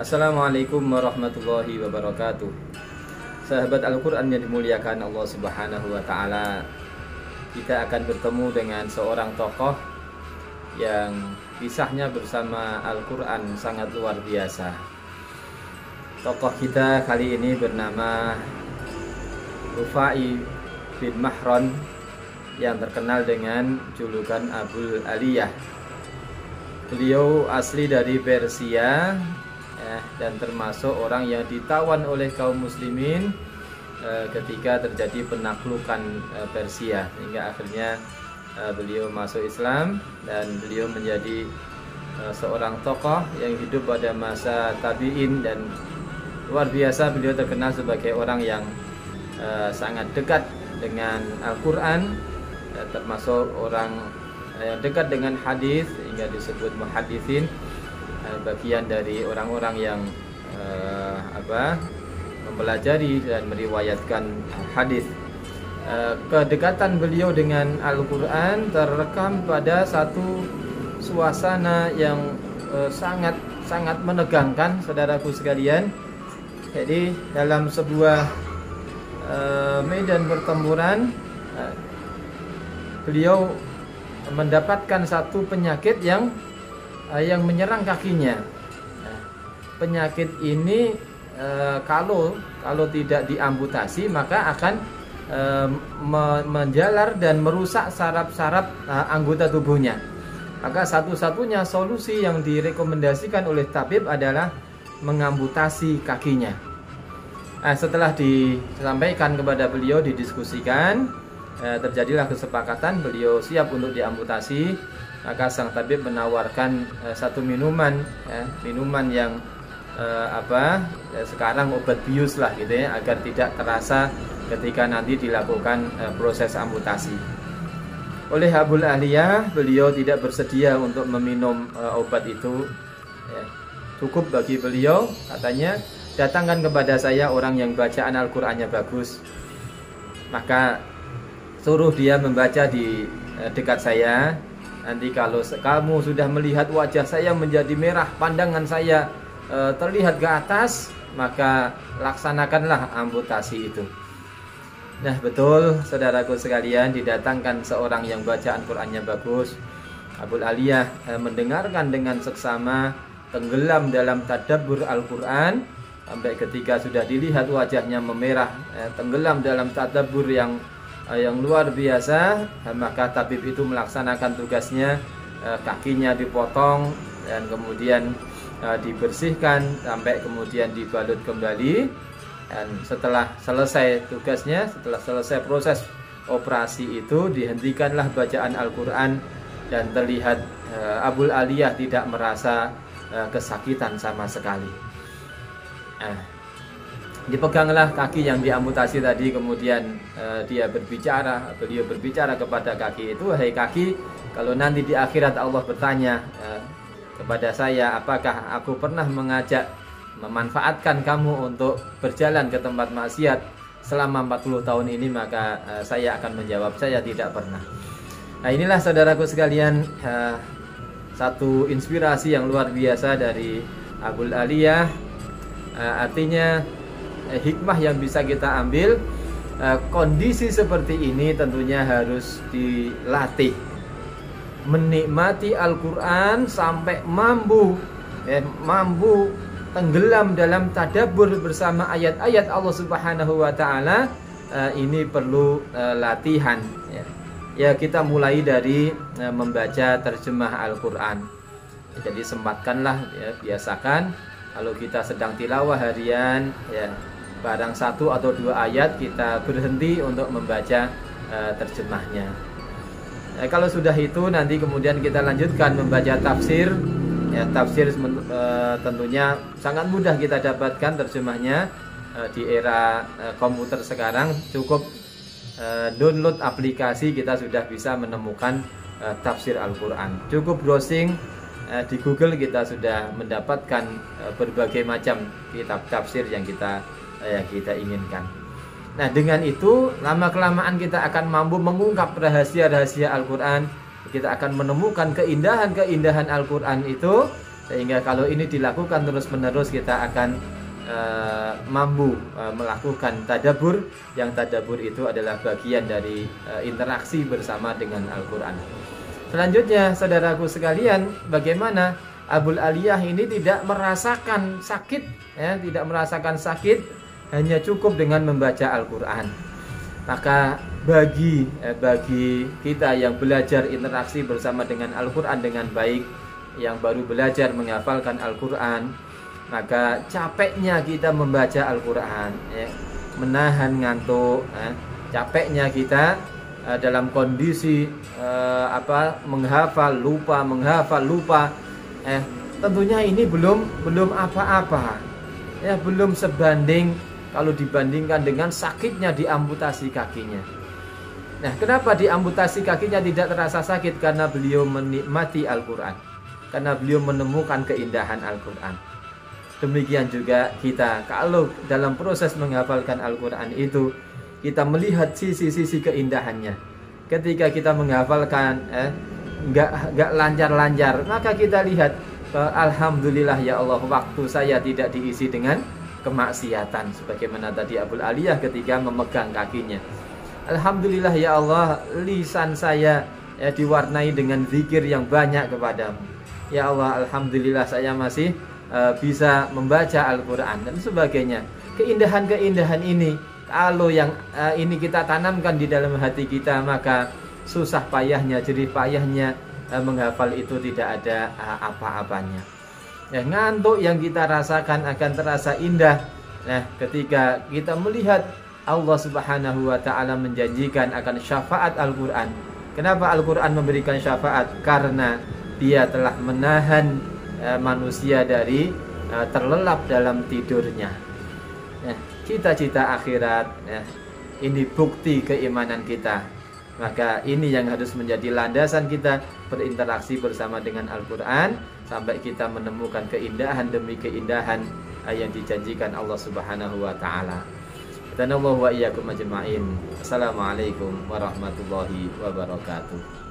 Assalamualaikum warahmatullahi wabarakatuh. Sahabat Al-Quran yang dimuliakan Allah Subhanahu wa Ta'ala, kita akan bertemu dengan seorang tokoh yang kisahnya bersama Al-Quran sangat luar biasa. Tokoh kita kali ini bernama Rufai bin Mahran, yang terkenal dengan julukan Abul Aliyah. Beliau asli dari Persia dan termasuk orang yang ditawan oleh kaum muslimin ketika terjadi penaklukan Persia, hingga akhirnya beliau masuk Islam dan beliau menjadi seorang tokoh yang hidup pada masa tabi'in, dan luar biasa beliau terkenal sebagai orang yang sangat dekat dengan Al-Quran, termasuk orang yang dekat dengan hadis hingga disebut muhaditsin, bagian dari orang-orang yang mempelajari dan meriwayatkan hadis. Kedekatan beliau dengan Al-Quran terekam pada satu suasana yang sangat menegangkan, saudaraku sekalian. Jadi dalam sebuah medan pertempuran, beliau mendapatkan satu penyakit yang menyerang kakinya. Penyakit ini kalau tidak diamputasi maka akan menjalar dan merusak saraf-saraf anggota tubuhnya. Maka satu-satunya solusi yang direkomendasikan oleh tabib adalah mengamputasi kakinya. Setelah disampaikan kepada beliau, didiskusikan, terjadilah kesepakatan beliau siap untuk diamputasi. Maka sang tabib menawarkan satu minuman yang sekarang obat bius lah gitu ya, agar tidak terasa ketika nanti dilakukan proses amputasi. Oleh Abul Aliyah, beliau tidak bersedia untuk meminum obat itu. Cukup bagi beliau, katanya, datangkan kepada saya orang yang bacaan Al-Qur'annya bagus. Maka suruh dia membaca di dekat saya. Nanti kalau kamu sudah melihat wajah saya menjadi merah, pandangan saya terlihat ke atas, maka laksanakanlah amputasi itu. Nah, betul saudaraku sekalian, didatangkan seorang yang bacaan Qur'annya bagus. Abul Aliyah mendengarkan dengan seksama, tenggelam dalam tadabbur Al-Quran, sampai ketika sudah dilihat wajahnya memerah, tenggelam dalam tadabbur yang luar biasa. Maka tabib itu melaksanakan tugasnya, kakinya dipotong dan kemudian dibersihkan sampai kemudian dibalut kembali. Dan setelah selesai tugasnya, setelah selesai proses operasi itu, dihentikanlah bacaan Al-Quran dan terlihat Abul Aliyah tidak merasa kesakitan sama sekali. Dipeganglah kaki yang diamputasi tadi, kemudian beliau berbicara kepada kaki itu, "Hai kaki, kalau nanti di akhirat Allah bertanya kepada saya, apakah aku pernah memanfaatkan kamu untuk berjalan ke tempat maksiat selama 40 tahun ini?" Maka saya akan menjawab, saya tidak pernah. Nah, inilah saudaraku sekalian, satu inspirasi yang luar biasa dari Abul Aliyah. Artinya hikmah yang bisa kita ambil, kondisi seperti ini tentunya harus dilatih. Menikmati Al-Quran sampai mampu tenggelam dalam tadabbur bersama ayat-ayat Allah Subhanahu wa Ta'ala, ini perlu latihan. Ya, kita mulai dari membaca terjemah Al-Quran. Jadi sempatkanlah, ya, biasakan kalau kita sedang tilawah harian, ya, barang satu atau dua ayat kita berhenti untuk membaca terjemahnya. Kalau sudah itu, nanti kemudian kita lanjutkan membaca tafsir. Ya, tafsir tentunya sangat mudah kita dapatkan terjemahnya di era komputer sekarang. Cukup download aplikasi, kita sudah bisa menemukan tafsir Al-Quran. Cukup browsing di Google, kita sudah mendapatkan berbagai macam kitab tafsir yang kita inginkan. Nah, dengan itu lama-kelamaan kita akan mampu mengungkap rahasia-rahasia Al-Quran. Kita akan menemukan keindahan-keindahan Al-Quran itu Sehingga kalau ini dilakukan terus-menerus, kita akan mampu melakukan tadabbur, yang tadabbur itu adalah bagian dari interaksi bersama dengan Al-Quran. Selanjutnya, saudaraku sekalian, bagaimana Abul Aliyah ini tidak merasakan sakit, ya, tidak merasakan sakit, hanya cukup dengan membaca Al-Quran. Maka bagi kita yang belajar interaksi bersama dengan Al-Quran dengan baik, yang baru belajar menghafalkan Al-Quran, maka capeknya kita membaca Al-Quran, ya, menahan ngantuk, capeknya kita dalam kondisi menghafal lupa, tentunya ini belum apa-apa, ya, belum sebanding kalau dibandingkan dengan sakitnya diamputasi kakinya. Nah, kenapa diamputasi kakinya tidak terasa sakit? Karena beliau menikmati Al-Quran, karena beliau menemukan keindahan Al-Quran. Demikian juga kita, kalau dalam proses menghafalkan Al-Quran itu kita melihat sisi-sisi keindahannya. Ketika kita menghafalkan nggak lancar-lancar, maka kita lihat, alhamdulillah ya Allah, waktu saya tidak diisi dengan kemaksiatan, sebagaimana tadi Abul Aliyah ketika memegang kakinya. Alhamdulillah ya Allah, lisan saya diwarnai dengan zikir yang banyak kepadamu. Ya Allah, alhamdulillah saya masih bisa membaca Al-Quran dan sebagainya. Keindahan-keindahan ini, kalau yang ini kita tanamkan di dalam hati kita, maka susah payahnya, jerih payahnya menghafal itu tidak ada apa-apanya. Ya, ngantuk yang kita rasakan akan terasa indah. Nah, ketika kita melihat Allah Subhanahu wa Ta'ala menjanjikan akan syafaat Al-Quran. Kenapa Al-Quran memberikan syafaat? Karena dia telah menahan manusia dari terlelap dalam tidurnya. Cita-cita akhirat, ini bukti keimanan kita. Maka ini yang harus menjadi landasan kita berinteraksi bersama dengan Al-Quran, sampai kita menemukan keindahan demi keindahan yang dijanjikan Allah Subhanahu wa Ta'ala. Dan Allah wa iyyakum ajma'in. Assalamualaikum warahmatullahi wabarakatuh.